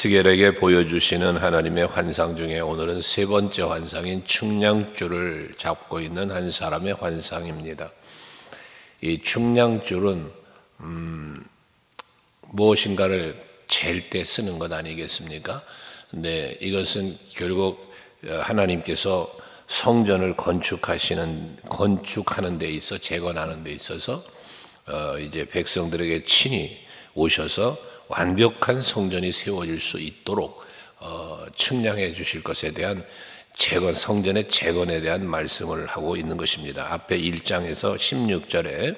다스겔에게 보여주시는 하나님의 환상 중에 오늘은 세 번째 환상인 측량줄을 잡고 있는 한 사람의 환상입니다. 이 측량줄은 무엇인가를 잴 때 쓰는 것 아니겠습니까? 근데 이것은 결국 하나님께서 성전을 건축하는 데 있어 재건하는 데 있어서 이제 백성들에게 친히 오셔서 완벽한 성전이 세워질 수 있도록 측량해 주실 것에 대한 성전의 재건에 대한 말씀을 하고 있는 것입니다. 앞에 1장에서 16절에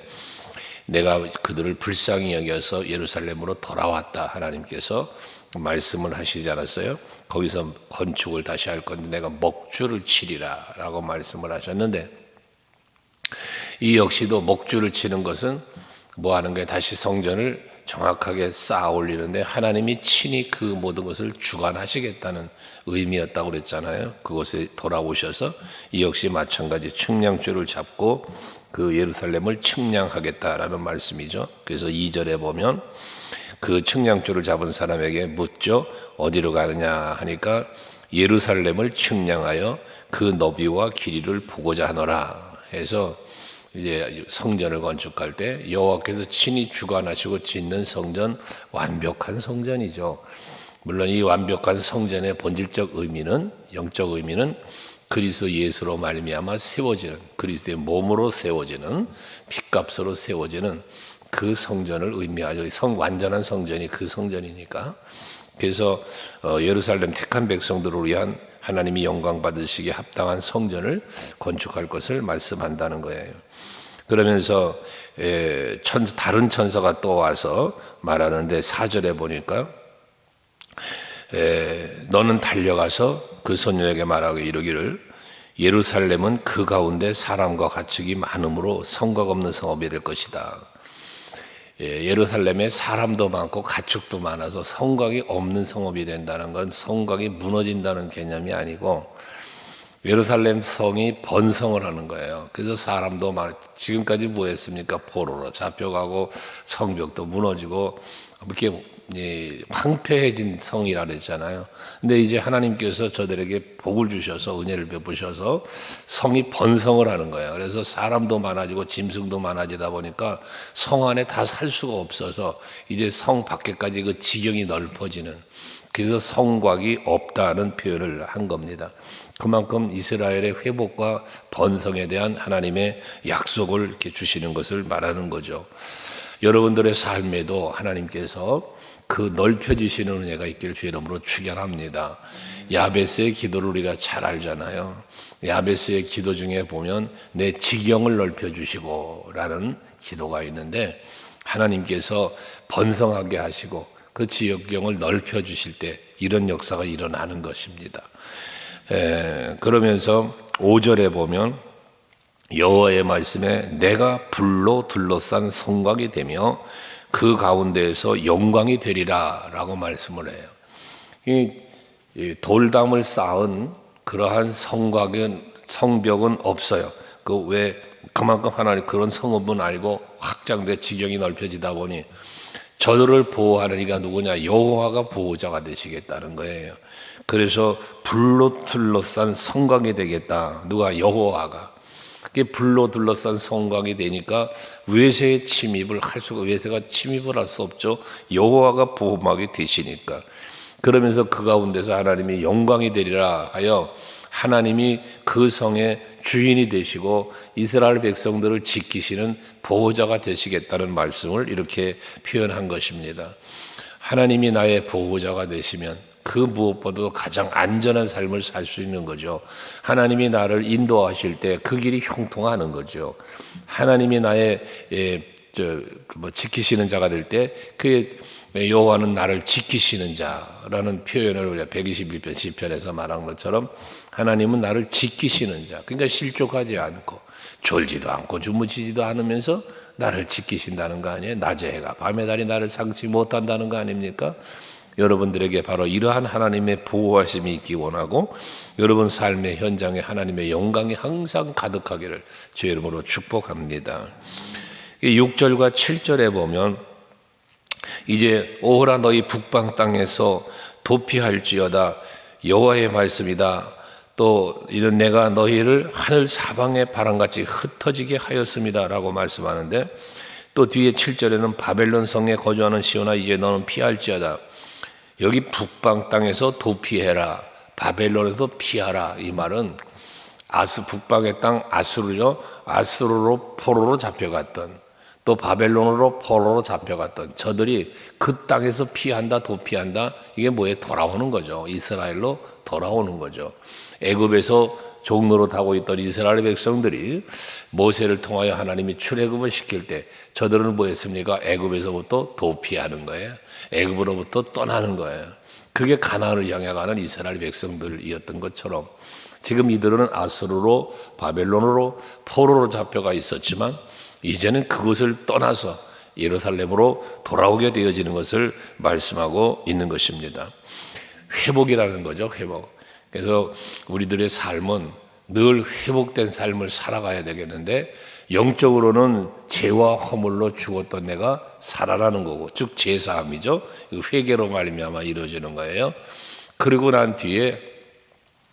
내가 그들을 불쌍히 여겨서 예루살렘으로 돌아왔다 하나님께서 말씀을 하시지 않았어요? 거기서 건축을 다시 할 건데 내가 목줄을 치리라 라고 말씀을 하셨는데, 이 역시도 목줄을 치는 것은 뭐 하는 거예요? 다시 성전을 정확하게 쌓아 올리는데 하나님이 친히 그 모든 것을 주관하시겠다는 의미였다고 그랬잖아요. 그곳에 돌아오셔서 이 역시 마찬가지 측량줄을 잡고 그 예루살렘을 측량하겠다라는 말씀이죠. 그래서 2절에 보면 그 측량줄을 잡은 사람에게 묻죠. 어디로 가느냐 하니까 예루살렘을 측량하여 그 너비와 길이를 보고자 하노라 해서 이제 성전을 건축할 때 여호와께서 친히 주관하시고 짓는 성전, 완벽한 성전이죠. 물론 이 완벽한 성전의 본질적 의미는, 영적 의미는 그리스도 예수로 말미암아 세워지는, 그리스도의 몸으로 세워지는, 핏값으로 세워지는 그 성전을 의미하죠. 완전한 성전이 그 성전이니까. 그래서 예루살렘 택한 백성들을 위한 하나님이 영광 받으시기에 합당한 성전을 건축할 것을 말씀한다는 거예요. 그러면서 다른 천사가 또 와서 말하는데 4절에 보니까 너는 달려가서 그 소녀에게 말하고 이르기를 예루살렘은 그 가운데 사람과 가축이 많으므로 성곽 없는 성읍이 될 것이다. 예루살렘에 사람도 많고 가축도 많아서 성곽이 없는 성읍이 된다는 건 성곽이 무너진다는 개념이 아니고 예루살렘 성이 번성을 하는 거예요. 그래서 사람도 지금까지 뭐 했습니까? 포로로 잡혀가고 성벽도 무너지고 이렇게 황폐해진 성이라 그랬잖아요. 근데 이제 하나님께서 저들에게 복을 주셔서 은혜를 베푸셔서 성이 번성을 하는 거예요. 그래서 사람도 많아지고 짐승도 많아지다 보니까 성 안에 다 살 수가 없어서 이제 성 밖에까지 그 지경이 넓어지는, 그래서 성곽이 없다는 표현을 한 겁니다. 그만큼 이스라엘의 회복과 번성에 대한 하나님의 약속을 이렇게 주시는 것을 말하는 거죠. 여러분들의 삶에도 하나님께서 그 넓혀주시는 은혜가 있기를 주의 이름으로 축원합니다. 야베스의 기도를 우리가 잘 알잖아요. 야베스의 기도 중에 보면 내 지경을 넓혀주시고 라는 기도가 있는데, 하나님께서 번성하게 하시고 그 지경을 넓혀주실 때 이런 역사가 일어나는 것입니다. 그러면서 5절에 보면 여호와의 말씀에 내가 불로 둘러싼 성곽이 되며 그 가운데에서 영광이 되리라 라고 말씀을 해요. 이 돌담을 쌓은 그러한 성벽은 없어요. 그만큼 하나님 그런 성읍은 알고 확장돼 지경이 넓혀지다 보니 저들을 보호하는 이가 누구냐? 여호와가 보호자가 되시겠다는 거예요. 그래서 불로 둘러싼 성곽이 되겠다. 누가? 여호와가. 불로 둘러싼 성곽이 되니까 외세가 침입을 할 수 없죠. 여호와가 보호막이 되시니까. 그러면서 그 가운데서 하나님이 영광이 되리라 하여 하나님이 그 성의 주인이 되시고 이스라엘 백성들을 지키시는 보호자가 되시겠다는 말씀을 이렇게 표현한 것입니다. 하나님이 나의 보호자가 되시면 그 무엇보다도 가장 안전한 삶을 살 수 있는 거죠. 하나님이 나를 인도하실 때 그 길이 형통하는 거죠. 하나님이 나의 지키시는 자가 될 때 그 여호와는 나를 지키시는 자라는 표현을 우리가 121편 시편에서 말한 것처럼 하나님은 나를 지키시는 자, 그러니까 실족하지 않고 졸지도 않고 주무시지도 않으면서 나를 지키신다는 거 아니에요? 낮에 해가 밤에 달이 나를 상치 못한다는 거 아닙니까? 여러분들에게 바로 이러한 하나님의 보호하심이 있기 원하고 여러분 삶의 현장에 하나님의 영광이 항상 가득하기를 주의 이름으로 축복합니다. 6절과 7절에 보면 이제 오호라 너희 북방 땅에서 도피할지어다. 여호와의 말씀이다. 또 이런 내가 너희를 하늘 사방의 바람같이 흩어지게 하였습니다 라고 말씀하는데, 또 뒤에 7절에는 바벨론 성에 거주하는 시온아 이제 너는 피할지어다. 여기 북방 땅에서 도피해라, 바벨론에서 피하라. 이 말은 북방의 땅 아수르죠. 아수르로 포로로 잡혀갔던, 또 바벨론으로 포로로 잡혀갔던 저들이 그 땅에서 피한다, 도피한다. 이게 뭐에 돌아오는 거죠. 이스라엘로 돌아오는 거죠. 애굽에서 종로로 타고 있던 이스라엘 백성들이 모세를 통하여 하나님이 출애굽을 시킬 때 저들은 뭐 했습니까? 애굽에서부터 도피하는 거예요. 애굽으로부터 떠나는 거예요. 그게 가나안을 향해 가는 이스라엘 백성들이었던 것처럼 지금 이들은 아수르로 바벨론으로 포로로 잡혀가 있었지만 이제는 그곳을 떠나서 예루살렘으로 돌아오게 되어지는 것을 말씀하고 있는 것입니다. 회복이라는 거죠. 회복. 그래서 우리들의 삶은 늘 회복된 삶을 살아가야 되겠는데, 영적으로는 죄와 허물로 죽었던 내가 살아나는 거고, 즉 제사함이죠. 회개로 말미암아 이루어지는 거예요. 그리고 난 뒤에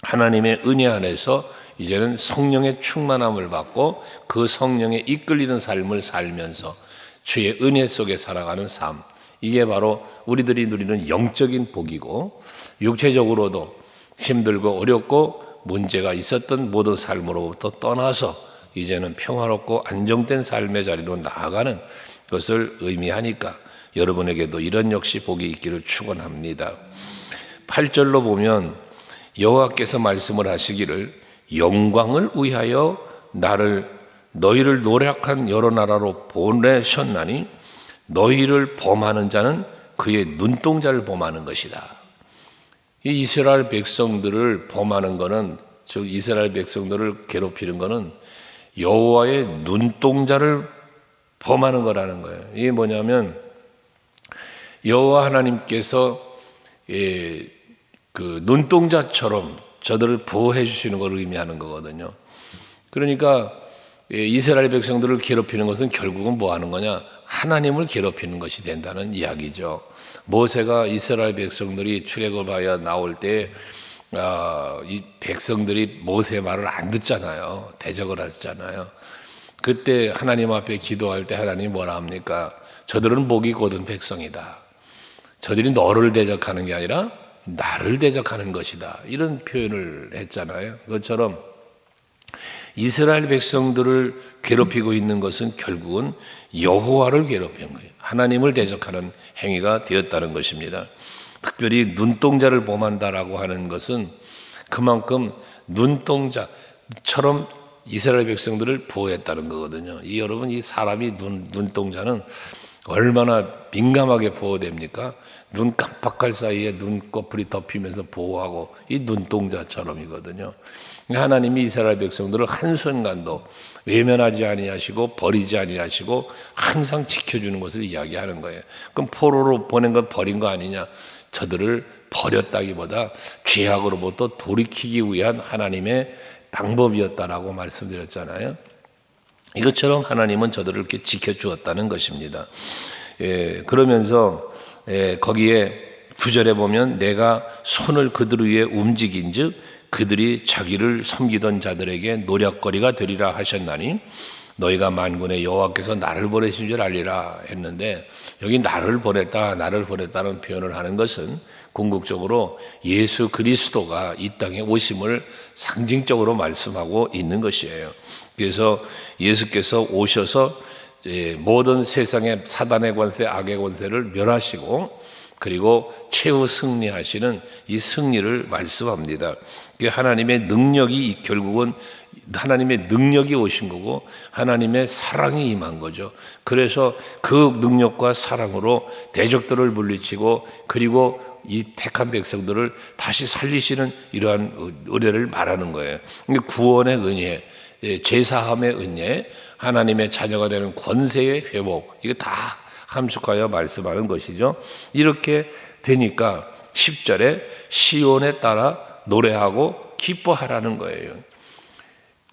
하나님의 은혜 안에서 이제는 성령의 충만함을 받고 그 성령에 이끌리는 삶을 살면서 주의 은혜 속에 살아가는 삶, 이게 바로 우리들이 누리는 영적인 복이고, 육체적으로도 힘들고 어렵고 문제가 있었던 모든 삶으로부터 떠나서 이제는 평화롭고 안정된 삶의 자리로 나아가는 것을 의미하니까 여러분에게도 이런 역시 복이 있기를 축원합니다. 8절로 보면 여호와께서 말씀을 하시기를 영광을 위하여 너희를 노력한 여러 나라로 보내셨나니 너희를 범하는 자는 그의 눈동자를 범하는 것이다. 이 이스라엘 백성들을 범하는 것은, 즉 이스라엘 백성들을 괴롭히는 것은 여호와의 눈동자를 범하는 거라는 거예요. 이게 뭐냐면 여호와 하나님께서 그 눈동자처럼 저들을 보호해 주시는 걸 의미하는 거거든요. 그러니까 이스라엘 백성들을 괴롭히는 것은 결국은 뭐 하는 거냐? 하나님을 괴롭히는 것이 된다는 이야기죠. 모세가 이스라엘 백성들이 출애굽하여 나올 때 이 백성들이 모세의 말을 안 듣잖아요. 대적을 하잖아요. 그때 하나님 앞에 기도할 때 하나님이 뭐라 합니까? 저들은 복이 곧은 백성이다. 저들이 너를 대적하는 게 아니라 나를 대적하는 것이다. 이런 표현을 했잖아요. 그것처럼 이스라엘 백성들을 괴롭히고 있는 것은 결국은 여호와를 괴롭히는 거예요. 하나님을 대적하는 행위가 되었다는 것입니다. 특별히 눈동자를 범한다라고 하는 것은 그만큼 눈동자처럼 이스라엘 백성들을 보호했다는 거거든요. 여러분, 이 사람이 눈동자는 얼마나 민감하게 보호됩니까? 눈 깜빡할 사이에 눈꺼풀이 덮이면서 보호하고, 이 눈동자처럼이거든요. 하나님이 이스라엘 백성들을 한순간도 외면하지 아니하시고 버리지 아니하시고 항상 지켜주는 것을 이야기하는 거예요. 그럼 포로로 보낸 건 버린 거 아니냐? 저들을 버렸다기보다 죄악으로부터 돌이키기 위한 하나님의 방법이었다라고 말씀드렸잖아요. 이것처럼 하나님은 저들을 이렇게 지켜주었다는 것입니다. 그러면서 거기에 9절에 보면 내가 손을 그들 위에 움직인즉 그들이 자기를 섬기던 자들에게 노략거리가 되리라 하셨나니 너희가 만군의 여호와께서 나를 보내신 줄 알리라 했는데, 여기 나를 보냈다는 표현을 하는 것은 궁극적으로 예수 그리스도가 이 땅에 오심을 상징적으로 말씀하고 있는 것이에요. 그래서 예수께서 오셔서 모든 세상의 사단의 권세, 악의 권세를 멸하시고 그리고 최후 승리하시는 이 승리를 말씀합니다. 하나님의 능력이 결국은 하나님의 능력이 오신 거고 하나님의 사랑이 임한 거죠. 그래서 그 능력과 사랑으로 대적들을 물리치고 그리고 이 택한 백성들을 다시 살리시는 이러한 은혜를 말하는 거예요. 구원의 은혜, 제사함의 은혜, 하나님의 자녀가 되는 권세의 회복, 이거 다 함축하여 말씀하는 것이죠. 이렇게 되니까 10절에 시온에 따라 노래하고 기뻐하라는 거예요.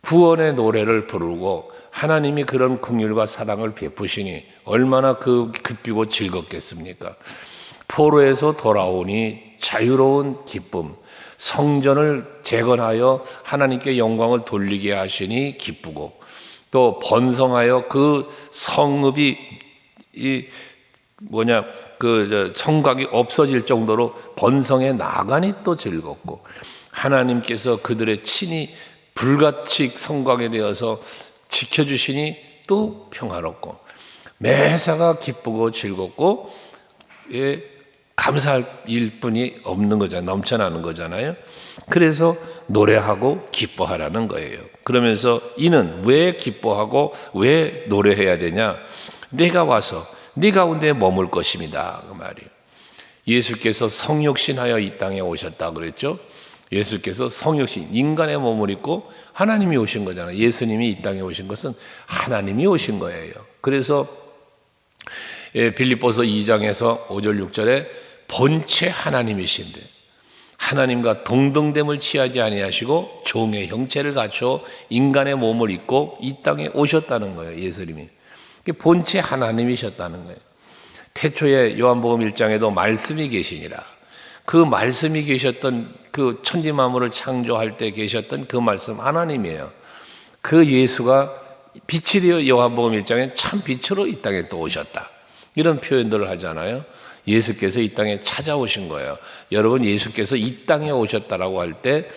구원의 노래를 부르고 하나님이 그런 긍휼과 사랑을 베푸시니 얼마나 기쁘고 즐겁겠습니까? 포로에서 돌아오니 자유로운 기쁨, 성전을 재건하여 하나님께 영광을 돌리게 하시니 기쁘고, 또 번성하여 그 성읍이 성곽이 없어질 정도로 번성해 나가니 또 즐겁고, 하나님께서 그들의 친히 불같이 성곽에 되어서 지켜주시니 또 평화롭고, 매사가 기쁘고 즐겁고 감사할 일뿐이 없는 거잖아요. 넘쳐나는 거잖아요. 그래서 노래하고 기뻐하라는 거예요. 그러면서 이는 왜 기뻐하고 왜 노래해야 되냐? 내가 와서 네 가운데 머물 것입니다, 그 말이에요. 예수께서 성육신하여 이 땅에 오셨다 그랬죠. 예수께서 성육신, 인간의 몸을 입고 하나님이 오신 거잖아요. 예수님이 이 땅에 오신 것은 하나님이 오신 거예요. 그래서 빌립보서 2장에서 5절 6절에 본체 하나님이신데 하나님과 동등됨을 취하지 아니하시고 종의 형체를 갖춰 인간의 몸을 입고 이 땅에 오셨다는 거예요. 예수님이 본체 하나님이셨다는 거예요. 태초에 요한복음 1장에도 말씀이 계시니라. 그 말씀이 계셨던 그 천지 만물을 창조할 때 계셨던 그 말씀 하나님이에요. 그 예수가 빛이 되어 요한복음 1장에 참 빛으로 이 땅에 또 오셨다. 이런 표현들을 하잖아요. 예수께서 이 땅에 찾아오신 거예요. 여러분, 예수께서 이 땅에 오셨다라고 할 때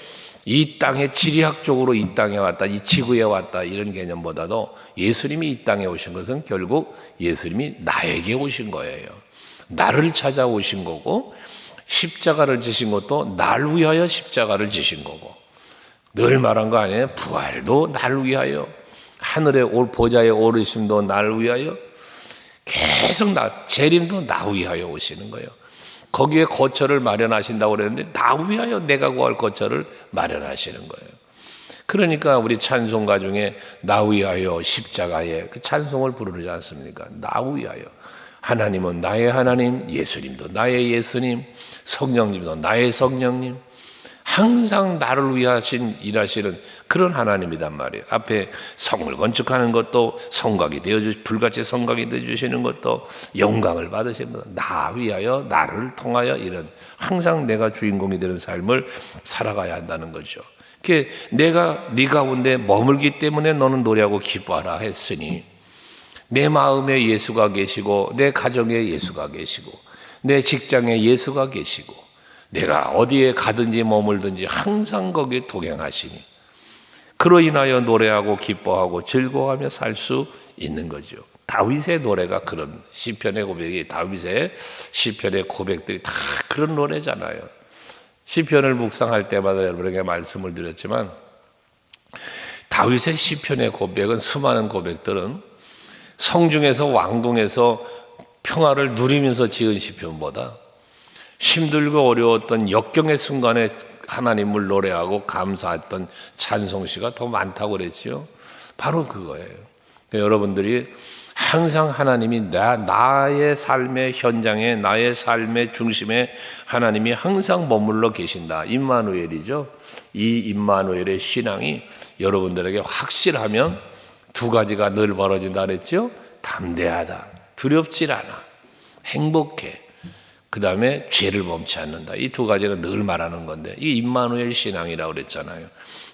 이 땅에 지리학적으로 이 땅에 왔다, 이 지구에 왔다 이런 개념보다도 예수님이 이 땅에 오신 것은 결국 예수님이 나에게 오신 거예요. 나를 찾아오신 거고, 십자가를 지신 것도 날 위하여 십자가를 지신 거고, 늘 말한 거 아니에요? 부활도 날 위하여, 하늘의 보좌에 오르심도 날 위하여, 계속 재림도 나 위하여 오시는 거예요. 거기에 거처를 마련하신다고 그랬는데 나 위하여 내가 구할 거처를 마련하시는 거예요. 그러니까 우리 찬송가 중에 나 위하여 십자가에 그 찬송을 부르지 않습니까? 나 위하여. 하나님은 나의 하나님, 예수님도 나의 예수님, 성령님도 나의 성령님, 항상 나를 위하신 일하시는 그런 하나님이단 말이에요. 앞에 성을 건축하는 것도 성곽이 불같이 성곽이 되어주시는 것도 영광을 받으시는 것도 나 위하여 나를 통하여 이런 항상 내가 주인공이 되는 삶을 살아가야 한다는 거죠. 내가 네 가운데 머물기 때문에 너는 노래하고 기뻐하라 했으니, 내 마음에 예수가 계시고 내 가정에 예수가 계시고 내 직장에 예수가 계시고 내가 어디에 가든지 머물든지 항상 거기에 동행하시니, 그로 인하여 노래하고 기뻐하고 즐거워하며 살 수 있는 거죠. 다윗의 노래가 그런 시편의 고백이, 다윗의 시편의 고백들이 다 그런 노래잖아요. 시편을 묵상할 때마다 여러분에게 말씀을 드렸지만, 다윗의 시편의 고백은, 수많은 고백들은 성중에서 왕궁에서 평화를 누리면서 지은 시편보다 힘들고 어려웠던 역경의 순간에 하나님을 노래하고 감사했던 찬송시가 더 많다고 그랬지요. 바로 그거예요. 그러니까 여러분들이 항상 하나님이 나의 삶의 현장에, 나의 삶의 중심에 하나님이 항상 머물러 계신다. 임마누엘이죠. 이 임마누엘의 신앙이 여러분들에게 확실하면 두 가지가 늘 벌어진다 그랬죠. 담대하다, 두렵질 않아, 행복해, 그 다음에 죄를 범치 않는다. 이 두 가지는 늘 말하는 건데, 이 임마누엘 신앙이라고 그랬잖아요.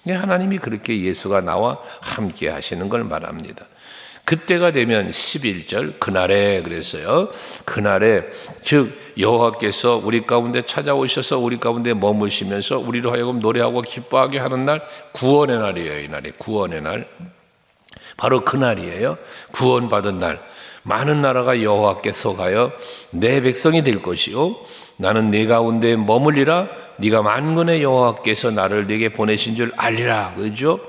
하나님이 그렇게 예수가 나와 함께 하시는 걸 말합니다. 그때가 되면 11절 그날에 그랬어요. 그날에 즉 여호와께서 우리 가운데 찾아오셔서 우리 가운데 머무시면서 우리로 하여금 노래하고 기뻐하게 하는 날, 구원의 날이에요. 이 날이 구원의 날, 바로 그날이에요. 구원받은 날, 많은 나라가 여호와께 속하여 내 백성이 될 것이요 나는 네 가운데 머물리라. 네가 만군의 여호와께서 나를 네게 보내신 줄 알리라. 그렇죠?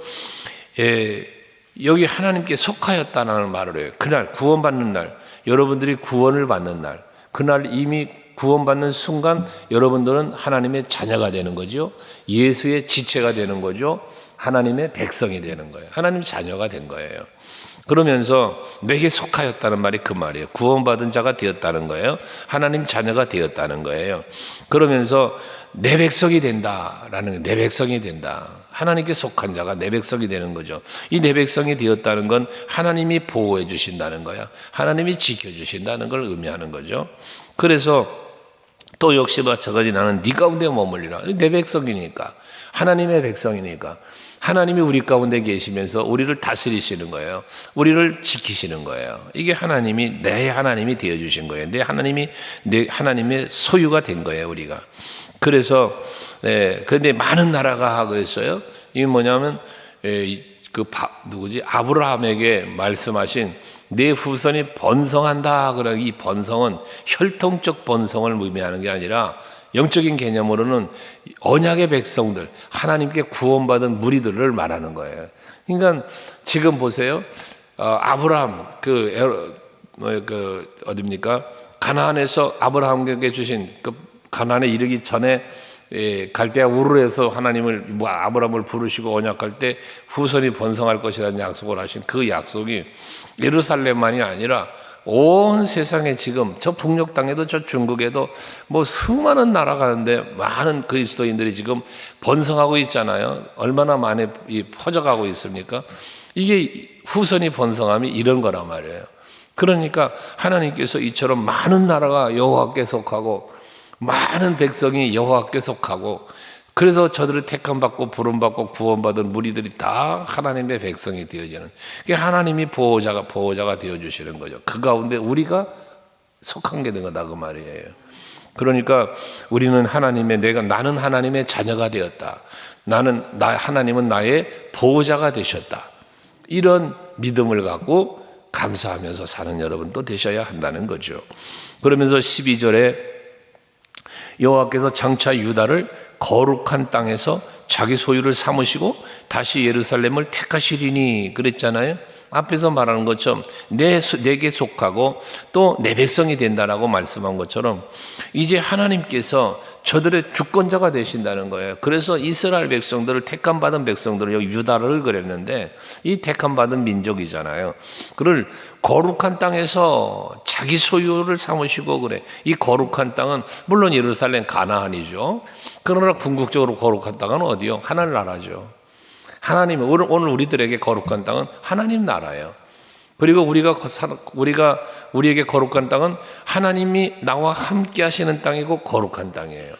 여기 하나님께 속하였다는 말을 해요. 그날 구원받는 날, 여러분들이 구원을 받는 날, 그날 이미 구원받는 순간 여러분들은 하나님의 자녀가 되는 거죠. 예수의 지체가 되는 거죠. 하나님의 백성이 되는 거예요. 하나님 자녀가 된 거예요. 그러면서 내게 속하였다는 말이 그 말이에요. 구원받은 자가 되었다는 거예요. 하나님 자녀가 되었다는 거예요. 그러면서 내 백성이 된다라는 거예요. 내 백성이 된다. 하나님께 속한 자가 내 백성이 되는 거죠. 이 내 백성이 되었다는 건 하나님이 보호해 주신다는 거야. 하나님이 지켜주신다는 걸 의미하는 거죠. 그래서 또 역시 마찬가지 나는 네 가운데 머물리라. 내 백성이니까, 하나님의 백성이니까 하나님이 우리 가운데 계시면서 우리를 다스리시는 거예요. 우리를 지키시는 거예요. 이게 하나님이 내 하나님이 되어주신 거예요. 내 하나님의 소유가 된 거예요, 우리가. 그래서 그런데 많은 나라가 그랬어요. 이게 뭐냐면 아브라함에게 말씀하신 내 후손이 번성한다. 그러고 이 번성은 혈통적 번성을 의미하는 게 아니라 영적인 개념으로는 언약의 백성들, 하나님께 구원받은 무리들을 말하는 거예요. 그러니까 지금 보세요. 아브라함 어디입니까? 가나안에서 아브라함에게 주신 가나안에 이르기 전에 갈대아 우르에서 하나님을 아브라함을 부르시고 언약할 때 후손이 번성할 것이라는 약속을 하신 그 약속이 예루살렘만이 아니라 온 세상에 지금 저 북녘 땅에도 저 중국에도 수많은 나라 가는데 많은 그리스도인들이 지금 번성하고 있잖아요. 얼마나 많이 퍼져가고 있습니까? 이게 후손이 번성함이 이런 거란 말이에요. 그러니까 하나님께서 이처럼 많은 나라가 여호와께 속하고 많은 백성이 여호와께 속하고 그래서 저들을 택함받고 부름받고 구원받은 무리들이 다 하나님의 백성이 되어지는, 그게 하나님이 보호자가 되어주시는 거죠. 그 가운데 우리가 속한 게 된 거다 그 말이에요. 그러니까 우리는 나는 하나님의 자녀가 되었다. 하나님은 나의 보호자가 되셨다. 이런 믿음을 갖고 감사하면서 사는 여러분도 되셔야 한다는 거죠. 그러면서 12절에 여호와께서 장차 유다를 거룩한 땅에서 자기 소유를 삼으시고 다시 예루살렘을 택하시리니 그랬잖아요. 앞에서 말하는 것처럼 내게 속하고 또 내 백성이 된다라고 말씀한 것처럼 이제 하나님께서 저들의 주권자가 되신다는 거예요. 그래서 이스라엘 백성들을 택함받은 백성들을 여기 유다를 그랬는데 이 택함받은 민족이잖아요. 그를 거룩한 땅에서 자기 소유를 삼으시고 그래. 이 거룩한 땅은 물론 예루살렘 가나안이죠. 그러나 궁극적으로 거룩한 땅은 어디요? 하나님 나라죠. 하나님, 오늘 우리들에게 거룩한 땅은 하나님 나라예요. 그리고 우리에게 거룩한 땅은 하나님이 나와 함께 하시는 땅이고 거룩한 땅이에요.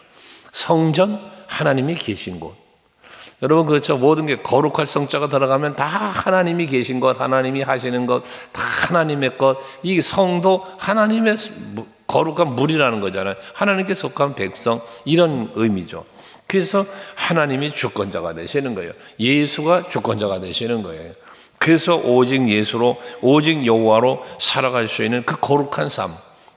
성전, 하나님이 계신 곳. 여러분 그렇죠? 모든 게 거룩할 성자가 들어가면 다 하나님이 계신 것, 하나님이 하시는 것, 다 하나님의 것. 이 성도 하나님의 거룩한 물이라는 거잖아요. 하나님께 속한 백성, 이런 의미죠. 그래서 하나님이 주권자가 되시는 거예요. 예수가 주권자가 되시는 거예요. 그래서 오직 예수로, 오직 여호와로 살아갈 수 있는 그 거룩한 삶,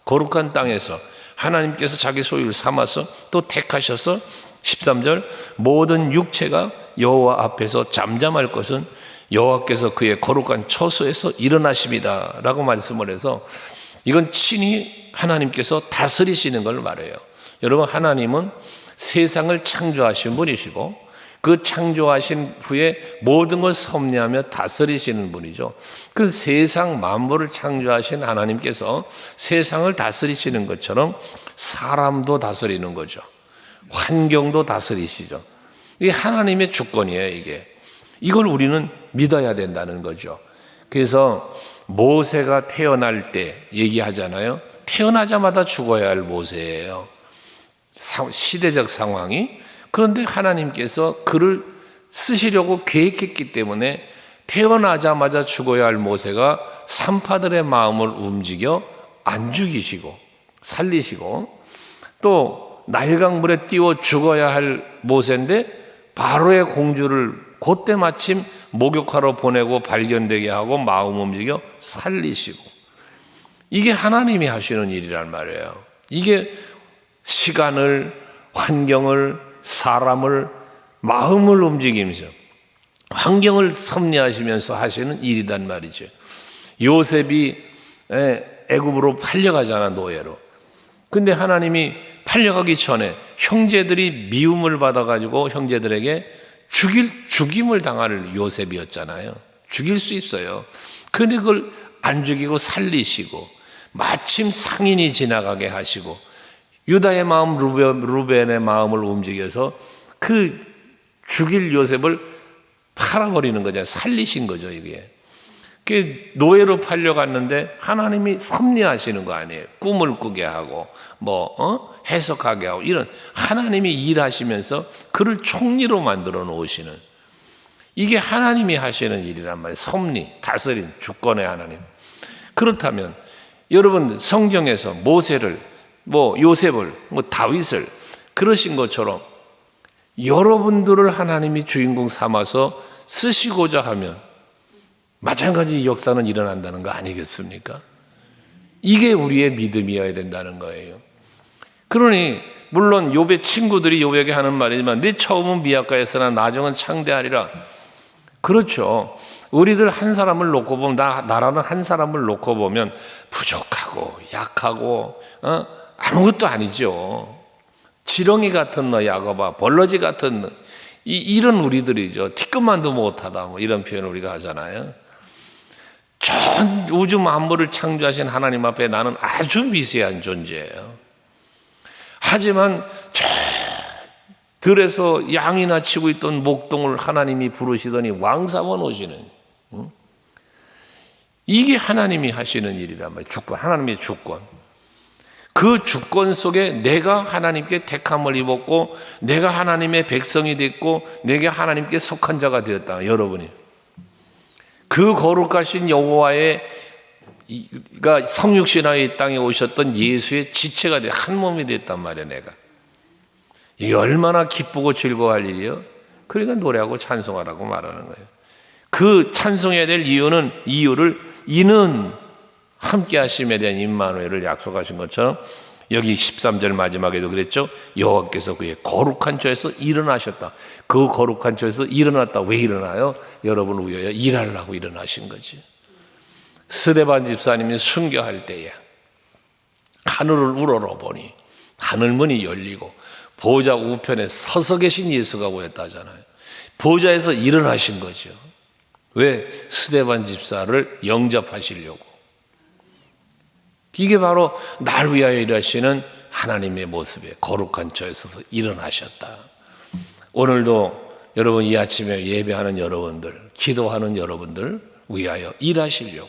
거룩한 땅에서 하나님께서 자기 소유를 삼아서 또 택하셔서 13절 모든 육체가 여호와 앞에서 잠잠할 것은 여호와께서 그의 거룩한 처소에서 일어나십니다 라고 말씀을 해서 이건 친히 하나님께서 다스리시는 걸 말해요. 여러분 하나님은 세상을 창조하신 분이시고 그 창조하신 후에 모든 걸 섭리하며 다스리시는 분이죠. 그 세상 만물을 창조하신 하나님께서 세상을 다스리시는 것처럼 사람도 다스리는 거죠. 환경도 다스리시죠. 이게 하나님의 주권이에요. 이걸 우리는 믿어야 된다는 거죠. 그래서 모세가 태어날 때 얘기하잖아요. 태어나자마자 죽어야 할 모세예요. 시대적 상황이. 그런데 하나님께서 그를 쓰시려고 계획했기 때문에 태어나자마자 죽어야 할 모세가 산파들의 마음을 움직여 안 죽이시고 살리시고 또 나일강물에 띄워 죽어야 할 모세인데 바로의 공주를 그때 마침 목욕하러 보내고 발견되게 하고 마음 움직여 살리시고, 이게 하나님이 하시는 일이란 말이에요. 이게 시간을, 환경을, 사람을, 마음을 움직이면서 환경을 섭리하시면서 하시는 일이란 말이죠. 요셉이 애굽으로 팔려가잖아, 노예로. 근데 하나님이 팔려가기 전에 형제들이 미움을 받아가지고 형제들에게 죽임을 당할 요셉이었잖아요. 죽일 수 있어요. 그런데 그걸 안 죽이고 살리시고 마침 상인이 지나가게 하시고 유다의 마음, 루벤의 마음을 움직여서 그 죽일 요셉을 팔아버리는 거잖아요. 살리신 거죠, 이게. 그 노예로 팔려갔는데 하나님이 섭리하시는 거 아니에요. 꿈을 꾸게 하고 해석하게 하고 이런 하나님이 일하시면서 그를 총리로 만들어 놓으시는, 이게 하나님이 하시는 일이란 말이에요. 섭리, 다스림, 주권의 하나님. 그렇다면 여러분 성경에서 모세를 요셉을 다윗을 그러신 것처럼 여러분들을 하나님이 주인공 삼아서 쓰시고자 하면 마찬가지 역사는 일어난다는 거 아니겠습니까? 이게 우리의 믿음이어야 된다는 거예요. 그러니 물론 욥의 친구들이 욥에게 하는 말이지만 네 처음은 미약하였으나 나중은 창대하리라. 그렇죠. 우리들 한 사람을 놓고 보면 나라는 한 사람을 놓고 보면 부족하고 약하고 아무것도 아니죠. 지렁이 같은 너 야곱아, 벌러지 같은 너, 이런 우리들이죠. 티끌만도 못하다 이런 표현을 우리가 하잖아요. 전 우주 만물을 창조하신 하나님 앞에 나는 아주 미세한 존재예요. 하지만 저 들에서 양이나 치고 있던 목동을 하나님이 부르시더니 왕삼아 놓으시는, 이게 하나님이 하시는 일이란 말이에요. 주권, 하나님의 주권. 그 주권 속에 내가 하나님께 택함을 입었고 내가 하나님의 백성이 됐고 내가 하나님께 속한 자가 되었다. 여러분이 그 거룩하신 여호와의 성육신하여 이 땅에 오셨던 예수의 지체가 돼 한 몸이 됐단 말이야. 내가 이게 얼마나 기쁘고 즐거워할 일이요. 그러니까 노래하고 찬송하라고 말하는 거예요. 그 찬송해야 될 이유를 이는 함께 하심에 대한 임마누엘을 약속하신 것처럼 여기 13절 마지막에도 그랬죠. 여호와께서 그의 거룩한 처에서 일어나셨다. 그 거룩한 처에서 일어났다. 왜 일어나요? 여러분을 위하여 일하려고 일어나신 거지. 스데반 집사님이 순교할 때에 하늘을 우러러보니 하늘문이 열리고 보좌 우편에 서서 계신 예수가 보였다잖아요. 보좌에서 일어나신 거죠. 왜? 스데반 집사를 영접하시려고. 이게 바로 날 위하여 일하시는 하나님의 모습에 거룩한 처에서 일어나셨다. 오늘도 여러분 이 아침에 예배하는 여러분들, 기도하는 여러분들 위하여 일하시려고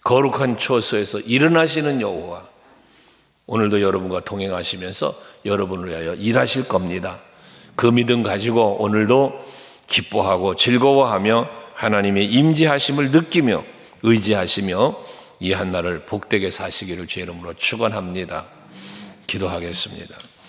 거룩한 처소에서 일어나시는 여호와, 오늘도 여러분과 동행하시면서 여러분을 위하여 일하실 겁니다. 그 믿음 가지고 오늘도 기뻐하고 즐거워하며 하나님의 임재하심을 느끼며 의지하시며 이 한날을 복되게 사시기를 주의 이름으로 축원합니다. 기도하겠습니다.